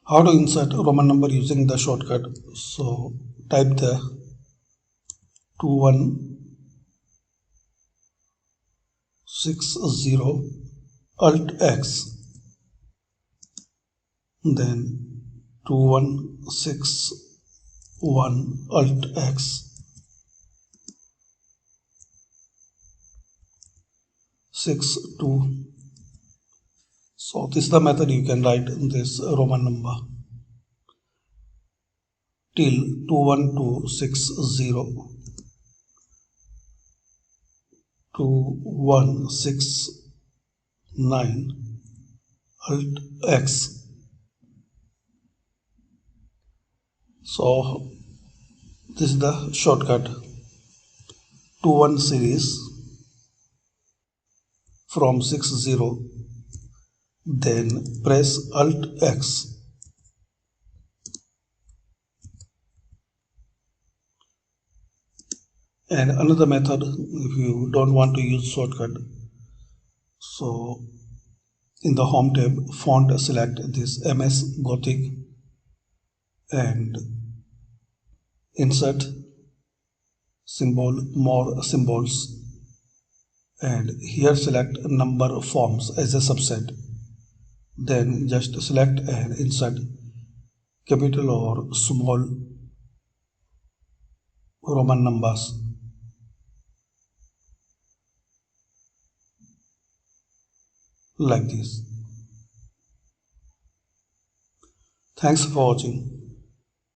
How to insert Roman number using the shortcut? So type the 2160 Alt X, then 2161 Alt X, 62. So this is the method you can write this Roman number till 21260 2169 Alt X. So this is the shortcut 21 series from 60, then press Alt X. And another method, if you don't want to use shortcut, so in the home tab font select this MS Gothic and insert symbol, more symbols, and here select number forms as a subset. Then just select and insert capital or small Roman numbers like this. Thanks for watching.